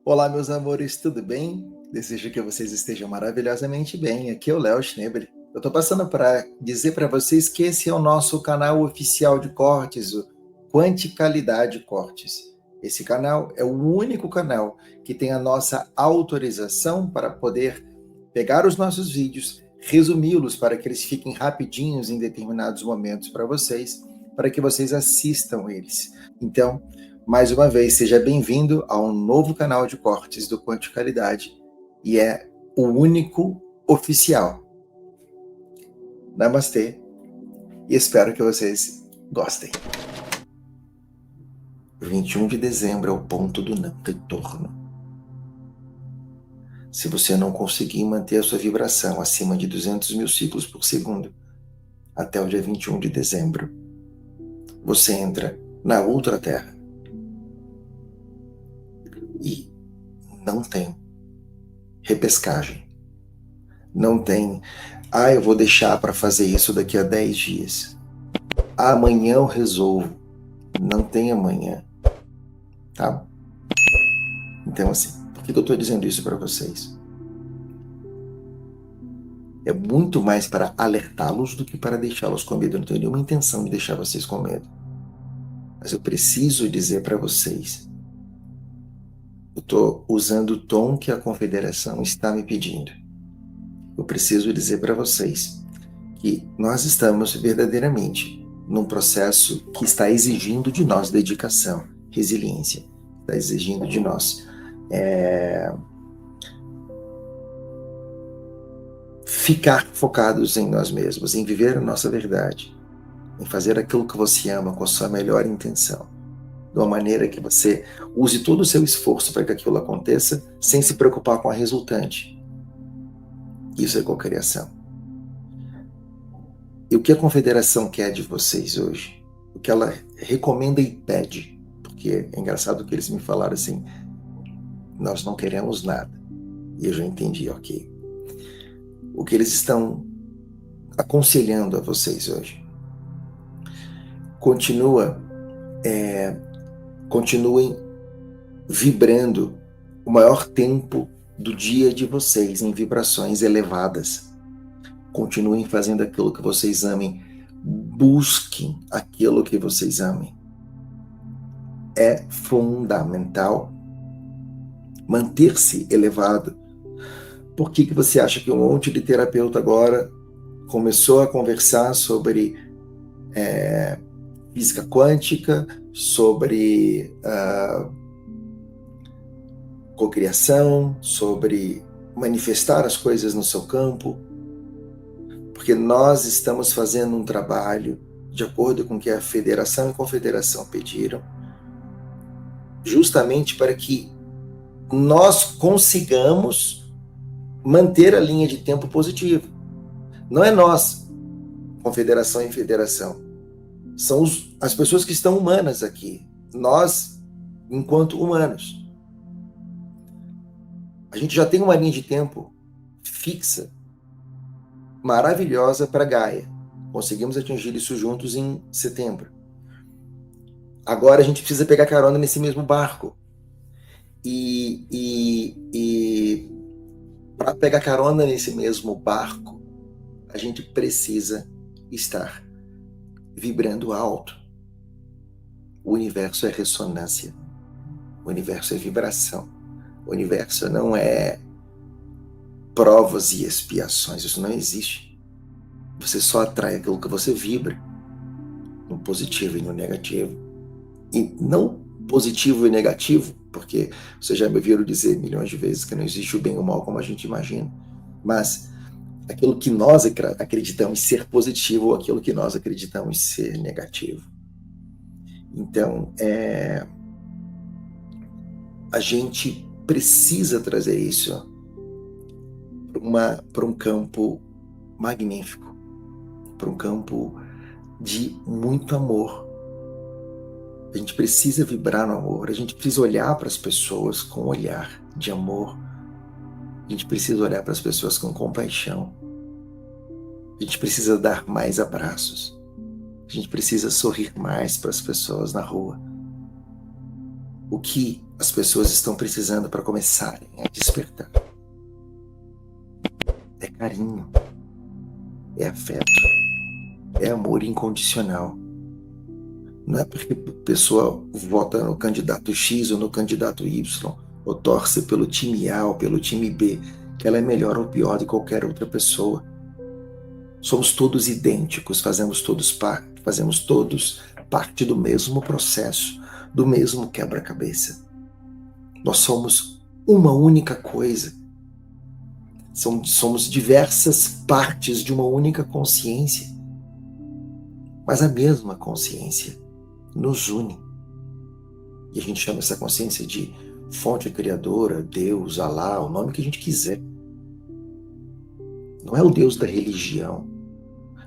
Olá, meus amores, tudo bem? Desejo que vocês estejam maravilhosamente bem. Aqui é o Léo Schnebel. Eu estou passando para dizer para vocês que esse é o nosso canal oficial de cortes, o Quanticalidade Cortes. Esse canal é o único canal que tem a nossa autorização para poder pegar os nossos vídeos, resumi-los para que eles fiquem rapidinhos em determinados momentos para que vocês assistam eles. Então, mais uma vez, seja bem-vindo a um novo canal de cortes do Quanticalidade e é o único oficial. Namastê e espero que vocês gostem. 21 de dezembro é o ponto do não retorno. Se você não conseguir manter a sua vibração acima de 200 mil ciclos por segundo até o dia 21 de dezembro, você entra na Ultra Terra. E não tem repescagem. Não tem, eu vou deixar para fazer isso daqui a 10 dias. Amanhã eu resolvo. Não tem amanhã. Tá? Então, assim, por que eu estou dizendo isso para vocês? É muito mais para alertá-los do que para deixá-los com medo. Eu não tenho nenhuma intenção de deixar vocês com medo. Mas eu preciso dizer para vocês. Eu estou usando o tom que a Confederação está me pedindo. Eu preciso dizer para vocês que nós estamos verdadeiramente num processo que está exigindo de nós dedicação, resiliência, está exigindo de nós ficar focados em nós mesmos, em viver a nossa verdade, em fazer aquilo que você ama com a sua melhor intenção, de uma maneira que você use todo o seu esforço para que aquilo aconteça, sem se preocupar com a resultante. Isso é cocriação. E o que a Confederação quer de vocês hoje? O que ela recomenda e pede? Porque é engraçado que eles me falaram assim, nós não queremos nada. E eu já entendi, ok. O que eles estão aconselhando a vocês hoje? Continuem vibrando o maior tempo do dia de vocês em vibrações elevadas. Continuem fazendo aquilo que vocês amem. Busquem aquilo que vocês amem. É fundamental manter-se elevado. Por que você acha que um monte de terapeuta agora começou a conversar sobre física quântica, sobre cocriação, sobre manifestar as coisas no seu campo? Porque nós estamos fazendo um trabalho de acordo com o que a Federação e a Confederação pediram, justamente para que nós consigamos manter a linha de tempo positiva. Não é nós, Confederação e Federação. São as pessoas que estão humanas aqui. Nós, enquanto humanos. A gente já tem uma linha de tempo fixa, maravilhosa para Gaia. Conseguimos atingir isso juntos em setembro. Agora a gente precisa pegar carona nesse mesmo barco. E para pegar carona nesse mesmo barco, a gente precisa estar vibrando alto. O universo é ressonância. O universo é vibração. O universo não é provas e expiações. Isso não existe. Você só atrai aquilo que você vibra, no positivo e no negativo. E não positivo e negativo, porque vocês já me ouviram dizer milhões de vezes que não existe o bem e o mal como a gente imagina, mas aquilo que nós acreditamos ser positivo ou aquilo que nós acreditamos ser negativo. Então, a gente precisa trazer isso para um campo magnífico, para um campo de muito amor. A gente precisa vibrar no amor, a gente precisa olhar para as pessoas com um olhar de amor, a gente precisa olhar para as pessoas com compaixão, a gente precisa dar mais abraços, a gente precisa sorrir mais para as pessoas na rua. O que as pessoas estão precisando para começarem a despertar é carinho, é afeto, é amor incondicional. Não é porque a pessoa vota no candidato X ou no candidato Y, ou torce pelo time A ou pelo time B, que ela é melhor ou pior de qualquer outra pessoa. Somos todos idênticos, fazemos todos parte do mesmo processo, do mesmo quebra-cabeça. Nós somos uma única coisa. Somos diversas partes de uma única consciência, mas a mesma consciência nos une. E a gente chama essa consciência de fonte criadora, Deus, Alá, o nome que a gente quiser. Não é o Deus da religião.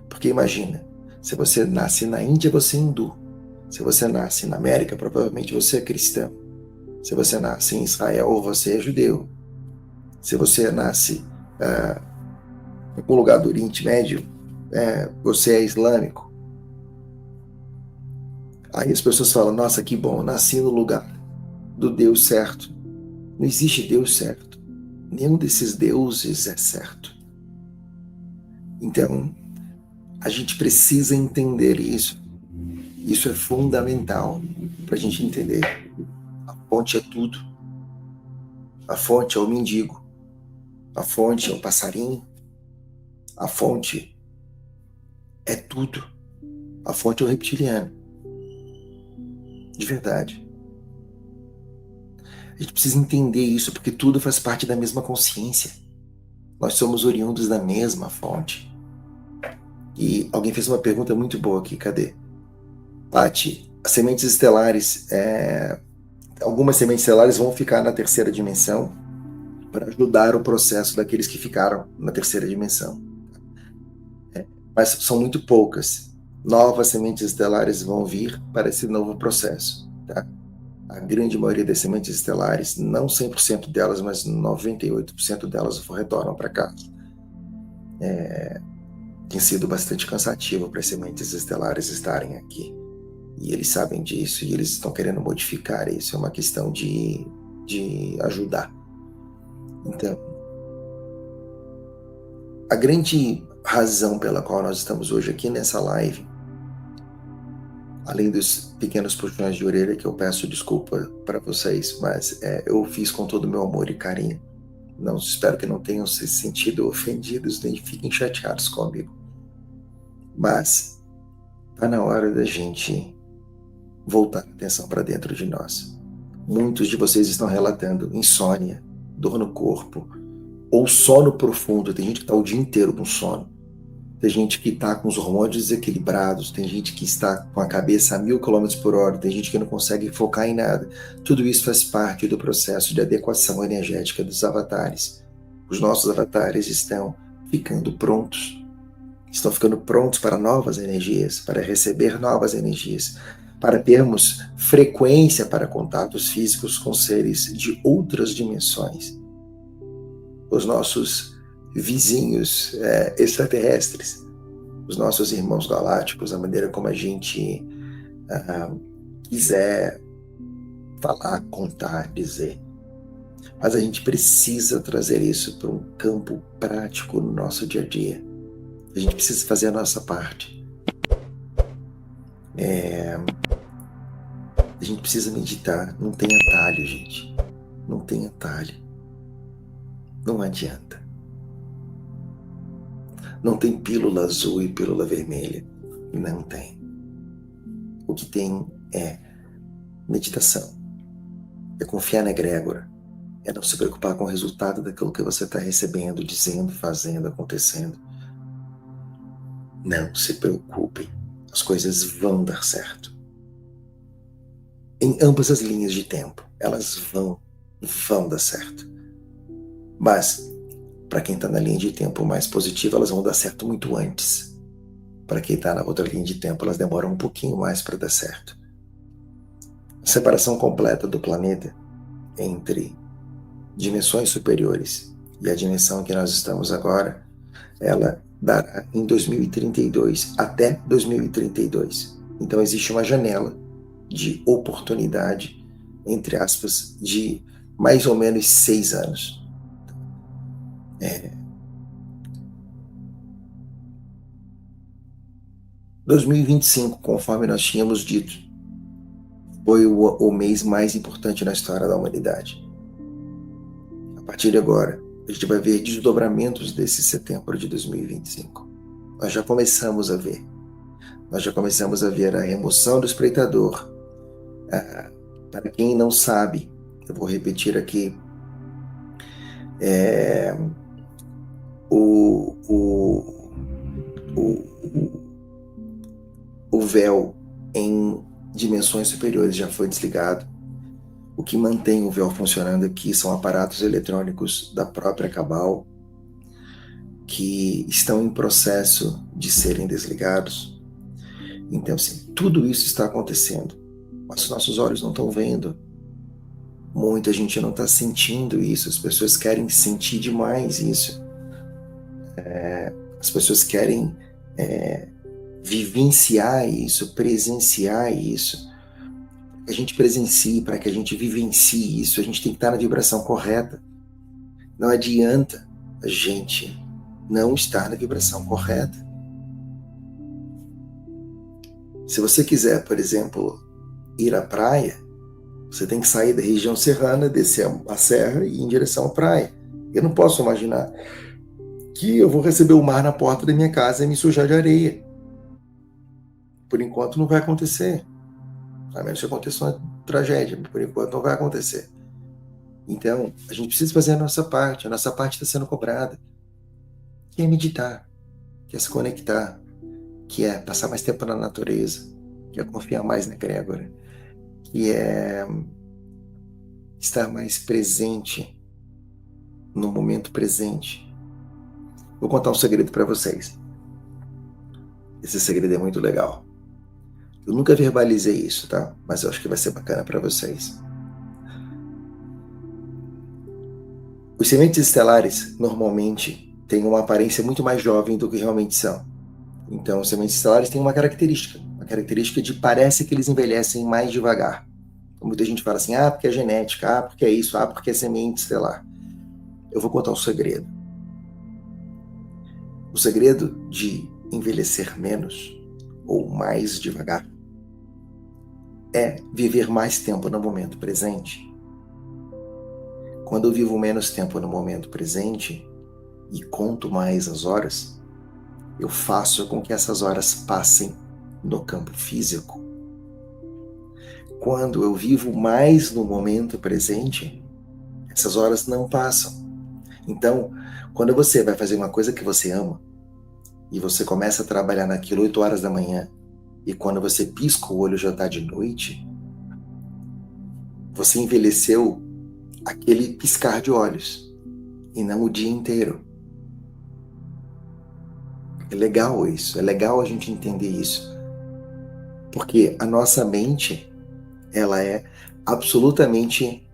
Porque imagina, se você nasce na Índia, você é hindu. Se você nasce na América, provavelmente você é cristão. Se você nasce em Israel, você é judeu. Se você nasce em algum lugar do Oriente Médio, você é islâmico. Aí as pessoas falam, nossa, que bom, nasci no lugar do Deus certo. Não existe Deus certo. Nenhum desses deuses é certo. Então, a gente precisa entender isso. Isso é fundamental para a gente entender. A fonte é tudo. A fonte é o mendigo. A fonte é o passarinho. A fonte é tudo. A fonte é o reptiliano. De verdade. A gente precisa entender isso, porque tudo faz parte da mesma consciência. Nós somos oriundos da mesma fonte. E alguém fez uma pergunta muito boa aqui, cadê? Paty, as sementes estelares, algumas sementes estelares vão ficar na terceira dimensão para ajudar o processo daqueles que ficaram na terceira dimensão. Mas são muito poucas. Novas sementes estelares vão vir para esse novo processo. Tá? A grande maioria das sementes estelares, não 100% delas, mas 98% delas retornam para casa. Tem sido bastante cansativo para as sementes estelares estarem aqui. E eles sabem disso e eles estão querendo modificar isso. É uma questão de ajudar. Então, a grande razão pela qual nós estamos hoje aqui nessa live, além dos pequenos puxões de orelha que eu peço desculpa para vocês, mas eu fiz com todo o meu amor e carinho. Não espero que não tenham se sentido ofendidos nem fiquem chateados comigo. Mas está na hora da gente voltar a atenção para dentro de nós. Muitos de vocês estão relatando insônia, dor no corpo, ou sono profundo. Tem gente que está o dia inteiro com sono. Tem gente que está com os hormônios desequilibrados, tem gente que está com a cabeça a 1000 km por hora, tem gente que não consegue focar em nada. Tudo isso faz parte do processo de adequação energética dos avatares. Os nossos avatares estão ficando prontos. Estão ficando prontos para novas energias, para receber novas energias, para termos frequência para contatos físicos com seres de outras dimensões. Os nossos vizinhos extraterrestres, os nossos irmãos galácticos, a maneira como a gente quiser falar, contar, dizer. Mas a gente precisa trazer isso para um campo prático no nosso dia a dia. A gente precisa fazer a nossa parte. A gente precisa meditar. Não tem atalho, gente. Não tem atalho. Não adianta. Não tem pílula azul e pílula vermelha. Não tem. O que tem é meditação. É confiar na egrégora. É não se preocupar com o resultado daquilo que você está recebendo, dizendo, fazendo, acontecendo. Não se preocupem. As coisas vão dar certo. Em ambas as linhas de tempo. Elas vão dar certo. Mas para quem está na linha de tempo mais positiva, elas vão dar certo muito antes. Para quem está na outra linha de tempo, elas demoram um pouquinho mais para dar certo. A separação completa do planeta entre dimensões superiores e a dimensão que nós estamos agora, ela dará em 2032, até 2032. Então existe uma janela de oportunidade entre aspas, de mais ou menos 6 anos. 2025, conforme nós tínhamos dito, foi o mês mais importante na história da humanidade. A partir de agora, a gente vai ver desdobramentos desse setembro de 2025. Nós já começamos a ver. Nós já começamos a ver a remoção do espreitador. Para quem não sabe, eu vou repetir aqui, o véu em dimensões superiores já foi desligado. O que mantém o véu funcionando aqui são aparatos eletrônicos da própria Cabal, que estão em processo de serem desligados. Então, assim, tudo isso está acontecendo, mas nossos olhos não estão vendo. Muita gente não está sentindo isso, as pessoas querem sentir demais isso. As pessoas querem vivenciar isso, presenciar isso. Para que a gente presencie, para que a gente vivencie isso, a gente tem que estar na vibração correta. Não adianta a gente não estar na vibração correta. Se você quiser, por exemplo, ir à praia, você tem que sair da região serrana, descer a serra e ir em direção à praia. Eu não posso imaginar que eu vou receber o mar na porta da minha casa e me sujar de areia. Por enquanto não vai acontecer. A menos que aconteça uma tragédia, mas por enquanto não vai acontecer. Então, a gente precisa fazer a nossa parte está sendo cobrada. Que é meditar, que é se conectar, que é passar mais tempo na natureza, que é confiar mais na egrégora, que é estar mais presente no momento presente. Vou contar um segredo para vocês. Esse segredo é muito legal. Eu nunca verbalizei isso, tá? Mas eu acho que vai ser bacana para vocês. Os sementes estelares, normalmente, têm uma aparência muito mais jovem do que realmente são. Então, os sementes estelares têm uma característica de parece que eles envelhecem mais devagar. Muita gente fala assim, porque é genética, porque é isso, porque é semente estelar. Eu vou contar um segredo. O segredo de envelhecer menos ou mais devagar é viver mais tempo no momento presente. Quando eu vivo menos tempo no momento presente e conto mais as horas, eu faço com que essas horas passem no campo físico. Quando eu vivo mais no momento presente, essas horas não passam. Então, quando você vai fazer uma coisa que você ama, e você começa a trabalhar naquilo 8 horas da manhã, e quando você pisca o olho já está de noite, você envelheceu aquele piscar de olhos, e não o dia inteiro. É legal isso, é legal a gente entender isso. Porque a nossa mente, ela é absolutamente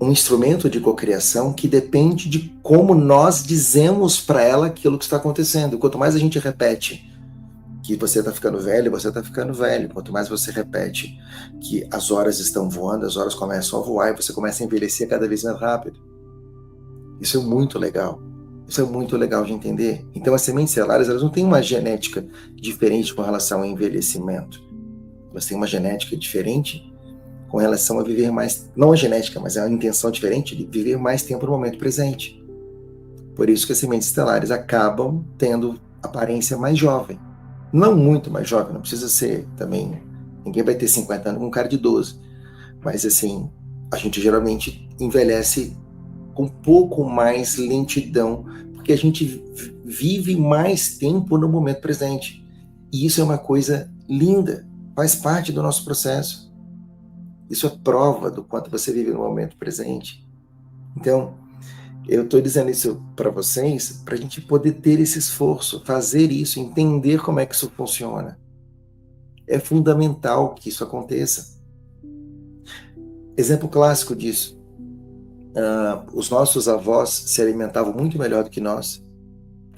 um instrumento de cocriação que depende de como nós dizemos para ela aquilo que está acontecendo. Quanto mais a gente repete que você está ficando velho, você está ficando velho. Quanto mais você repete que as horas estão voando, as horas começam a voar e você começa a envelhecer cada vez mais rápido. Isso é muito legal. Isso é muito legal de entender. Então, as sementes estelares, elas não têm uma genética diferente com relação ao envelhecimento. Elas têm uma genética diferente com relação a viver mais, não a genética, mas a intenção diferente de viver mais tempo no momento presente. Por isso que as sementes estelares acabam tendo aparência mais jovem. Não muito mais jovem, não precisa ser também, ninguém vai ter 50 anos com um cara de 12. Mas assim, a gente geralmente envelhece com um pouco mais lentidão, porque a gente vive mais tempo no momento presente. E isso é uma coisa linda, faz parte do nosso processo. Isso é prova do quanto você vive no momento presente. Então, eu estou dizendo isso para vocês, para a gente poder ter esse esforço, fazer isso, entender como é que isso funciona. É fundamental que isso aconteça. Exemplo clássico disso. Os nossos avós se alimentavam muito melhor do que nós,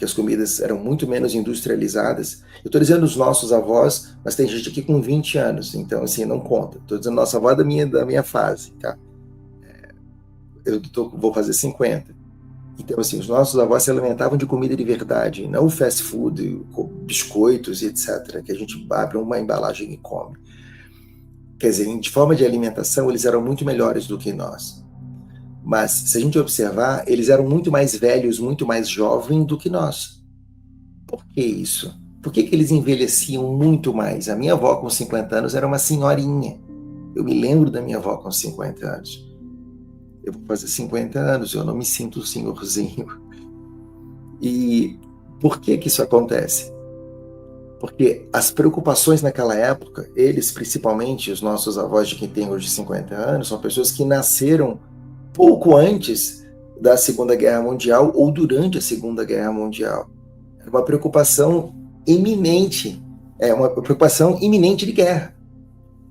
que as comidas eram muito menos industrializadas. Eu estou dizendo os nossos avós, mas tem gente aqui com 20 anos, então assim, não conta. Estou dizendo nossa avó da minha fase, tá? Vou fazer 50. Então, assim, os nossos avós se alimentavam de comida de verdade, não fast food, biscoitos e etc., que a gente abre uma embalagem e come. Quer dizer, de forma de alimentação, eles eram muito melhores do que nós. Mas, se a gente observar, eles eram muito mais velhos, muito mais jovens do que nós. Por que isso? Por que eles envelheciam muito mais? A minha avó, com 50 anos, era uma senhorinha. Eu me lembro da minha avó com 50 anos. Eu vou fazer 50 anos, eu não me sinto um senhorzinho. E por que isso acontece? Porque as preocupações naquela época, eles principalmente, os nossos avós de quem tem hoje 50 anos, são pessoas que nasceram pouco antes da Segunda Guerra Mundial ou durante a Segunda Guerra Mundial. Era uma preocupação iminente, uma preocupação iminente de guerra.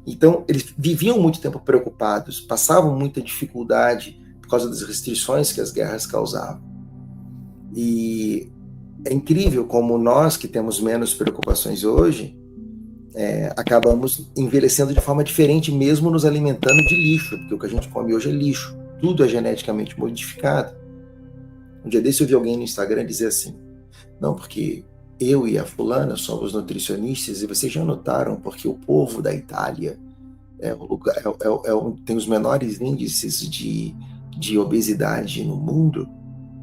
Então, eles viviam muito tempo preocupados, passavam muita dificuldade por causa das restrições que as guerras causavam. E é incrível como nós, que temos menos preocupações hoje, acabamos envelhecendo de forma diferente, mesmo nos alimentando de lixo, porque o que a gente come hoje é lixo. Tudo é geneticamente modificado. Um dia desse eu vi alguém no Instagram dizer assim, não, porque eu e a fulana somos nutricionistas e vocês já notaram porque o povo da Itália tem os menores índices de obesidade no mundo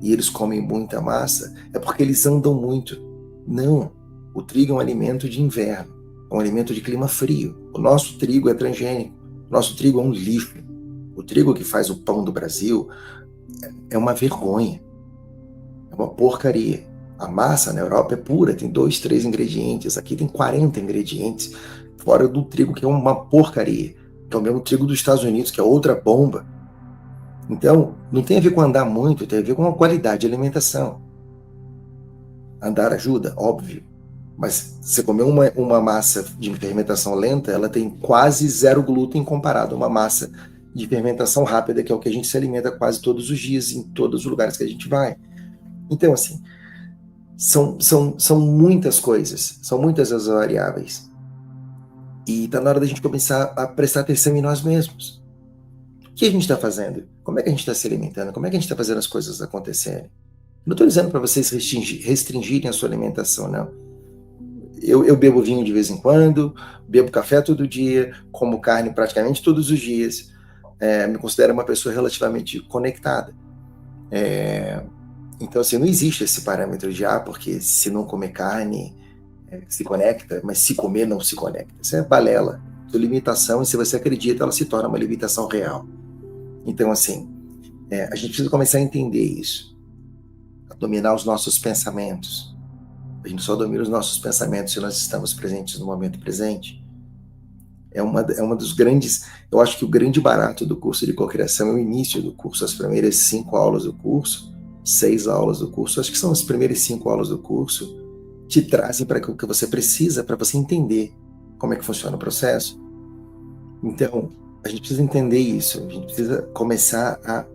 e eles comem muita massa, é porque eles andam muito. Não, o trigo é um alimento de inverno, é um alimento de clima frio. O nosso trigo é transgênico, o nosso trigo é um lixo. O trigo que faz o pão do Brasil é uma vergonha, é uma porcaria. A massa na Europa é pura, tem 2, 3 ingredientes, aqui tem 40 ingredientes, fora do trigo que é uma porcaria, que é o mesmo trigo dos Estados Unidos, que é outra bomba. Então, não tem a ver com andar muito, tem a ver com a qualidade de alimentação. Andar ajuda, óbvio, mas você comer uma massa de fermentação lenta, ela tem quase zero glúten comparado a uma massa de fermentação rápida, que é o que a gente se alimenta quase todos os dias, em todos os lugares que a gente vai. Então, assim, são muitas coisas, são muitas as variáveis. E está na hora da gente começar a prestar atenção em nós mesmos. O que a gente está fazendo? Como é que a gente está se alimentando? Como é que a gente está fazendo as coisas acontecerem? Não estou dizendo para vocês restringirem a sua alimentação, não. Eu bebo vinho de vez em quando, bebo café todo dia, como carne praticamente todos os dias. Me considero uma pessoa relativamente conectada. Então, assim, não existe esse parâmetro de, porque se não comer carne, se conecta, mas se comer, não se conecta. Isso é balela. Sua limitação, e se você acredita, ela se torna uma limitação real. Então, assim, a gente precisa começar a entender isso. A dominar os nossos pensamentos. A gente só domina os nossos pensamentos se nós estamos presentes no momento presente. É uma dos grandes... Eu acho que o grande barato do curso de cocriação é o início do curso, as primeiras 5 aulas do curso, 6 aulas do curso, acho que são as primeiras 5 aulas do curso, te trazem para o que você precisa, para você entender como é que funciona o processo. Então, a gente precisa entender isso, a gente precisa começar a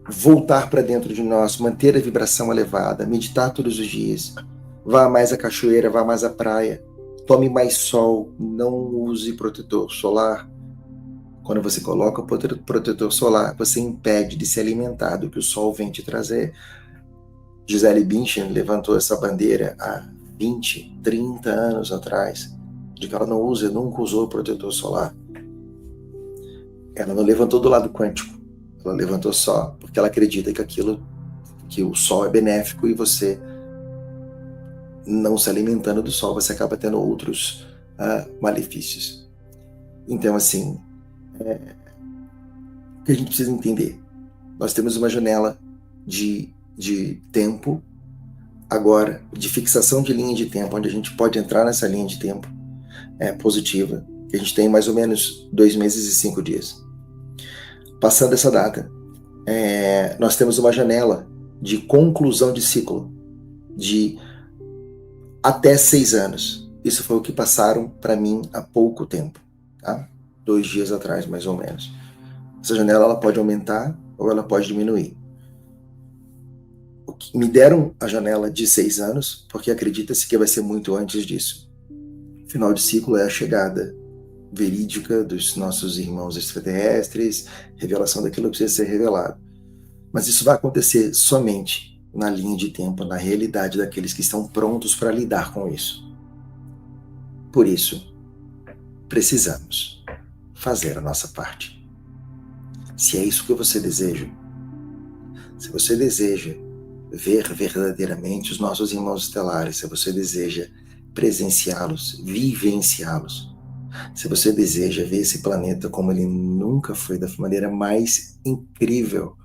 voltar para dentro de nós, manter a vibração elevada, meditar todos os dias, vá mais à cachoeira, vá mais à praia, tome mais sol, não use protetor solar. Quando você coloca o protetor solar, você impede de se alimentar do que o sol vem te trazer. Gisele Bündchen levantou essa bandeira há 20, 30 anos atrás, de que ela nunca usou protetor solar. Ela não levantou do lado quântico, ela levantou só porque ela acredita que o sol é benéfico e você, não se alimentando do sol, você acaba tendo outros malefícios. Então, assim, o que a gente precisa entender? Nós temos uma janela de tempo agora, de fixação de linha de tempo, onde a gente pode entrar nessa linha de tempo positiva, que a gente tem mais ou menos 2 meses e 5 dias. Passando essa data, nós temos uma janela de conclusão de ciclo de até 6 anos. Isso foi o que passaram para mim há pouco tempo, tá? 2 dias atrás, mais ou menos. Essa janela ela pode aumentar ou ela pode diminuir. Me deram a janela de 6 anos, porque acredita-se que vai ser muito antes disso. Final de ciclo é a chegada verídica dos nossos irmãos extraterrestres, revelação daquilo que precisa ser revelado. Mas isso vai acontecer somente na linha de tempo, na realidade daqueles que estão prontos para lidar com isso. Por isso, precisamos fazer a nossa parte. Se é isso que você deseja, se você deseja ver verdadeiramente os nossos irmãos estelares, se você deseja presenciá-los, vivenciá-los, se você deseja ver esse planeta como ele nunca foi, da maneira mais incrível,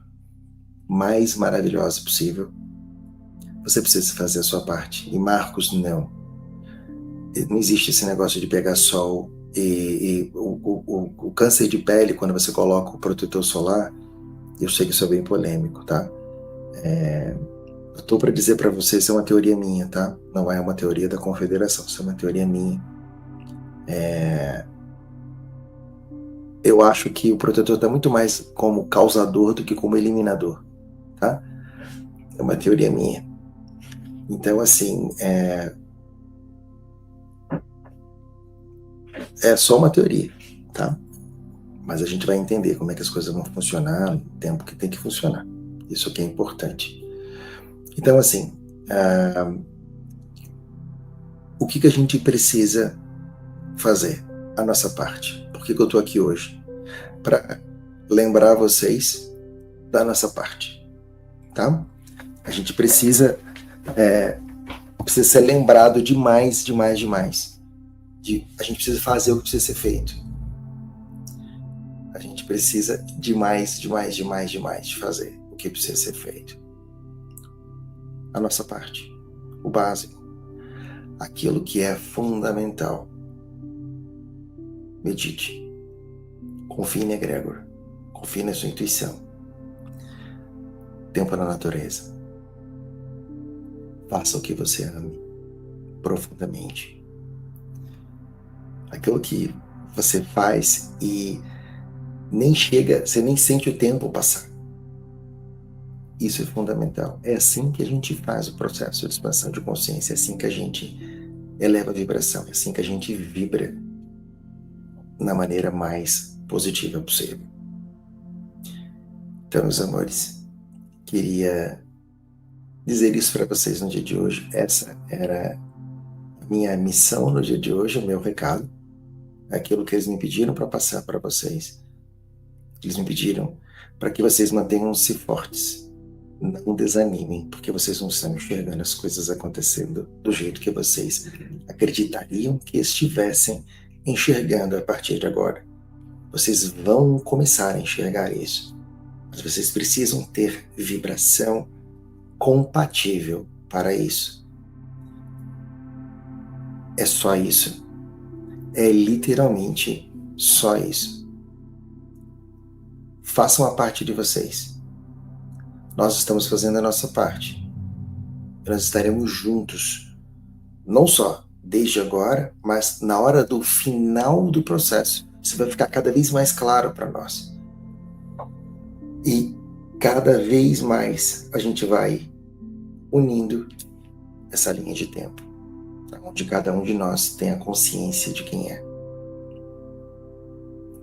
mais maravilhosa possível, você precisa fazer a sua parte. E Marcos, não. Não existe esse negócio de pegar sol e o câncer de pele, quando você coloca o protetor solar, eu sei que isso é bem polêmico, tá? Eu estou para dizer para vocês, isso é uma teoria minha, tá? Não é uma teoria da Confederação, isso é uma teoria minha. Eu acho que o protetor está muito mais como causador do que como eliminador, tá? É uma teoria minha. Então, assim, é só uma teoria, tá? Mas a gente vai entender como é que as coisas vão funcionar no tempo que tem que funcionar. Isso aqui é importante. Então, assim, o que a gente precisa fazer? A nossa parte. Por que eu estou aqui hoje? Para lembrar vocês da nossa parte, tá? A gente precisa ser lembrado demais. A gente precisa fazer o que precisa ser feito. A gente precisa demais de fazer o que precisa ser feito. A nossa parte, o básico, aquilo que é fundamental. Medite. Confie na egrégora. Confie na sua intuição. Tempo na natureza. Faça o que você ame profundamente. Aquilo que você faz e você nem sente o tempo passar. Isso é fundamental. É assim que a gente faz o processo de expansão de consciência, é assim que a gente eleva a vibração, é assim que a gente vibra na maneira mais positiva possível. Então, meus amores, queria dizer isso para vocês no dia de hoje. Essa era a minha missão no dia de hoje, o meu recado, aquilo que eles me pediram para passar para vocês. Eles me pediram para que vocês mantenham-se fortes. Não desanimem, porque vocês não estão enxergando as coisas acontecendo do jeito que vocês acreditariam que estivessem enxergando a partir de agora. Vocês vão começar a enxergar isso, mas vocês precisam ter vibração compatível para isso. É só isso. É literalmente só isso. Façam a parte de vocês. Nós estamos fazendo a nossa parte. Nós estaremos juntos, não só desde agora, mas na hora do final do processo. Isso vai ficar cada vez mais claro para nós. E cada vez mais a gente vai unindo essa linha de tempo, onde cada um de nós tem a consciência de quem é.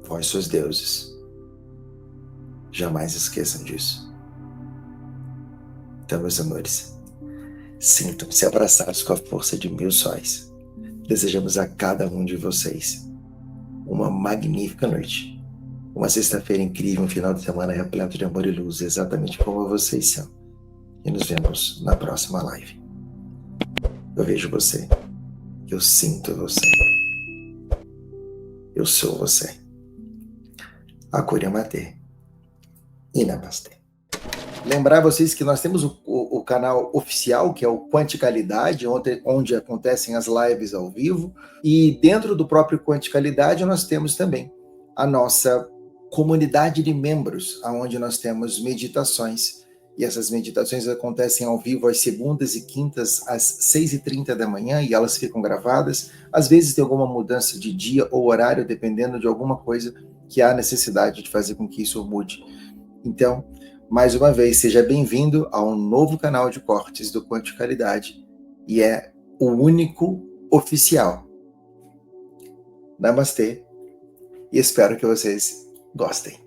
Vós sois deuses. Jamais esqueçam disso. Então, meus amores, sintam-se abraçados com a força de 1000 sóis. Desejamos a cada um de vocês uma magnífica noite, uma sexta-feira incrível, um final de semana repleto de amor e luz, exatamente como vocês são. E nos vemos na próxima live. Eu vejo você. Eu sinto você. Eu sou você. Akure Amate. E Namastê. Lembrar vocês que nós temos o canal oficial, que é o Quanticalidade, onde acontecem as lives ao vivo. E dentro do próprio Quanticalidade nós temos também a nossa comunidade de membros, onde nós temos meditações. E essas meditações acontecem ao vivo às segundas e quintas, às 6h30 da manhã, e elas ficam gravadas. Às vezes tem alguma mudança de dia ou horário, dependendo de alguma coisa que há necessidade de fazer com que isso mude. Então, Mais uma vez, seja bem-vindo a um novo canal de cortes do Quanticalidade, e é o único oficial. Namastê, e espero que vocês gostem.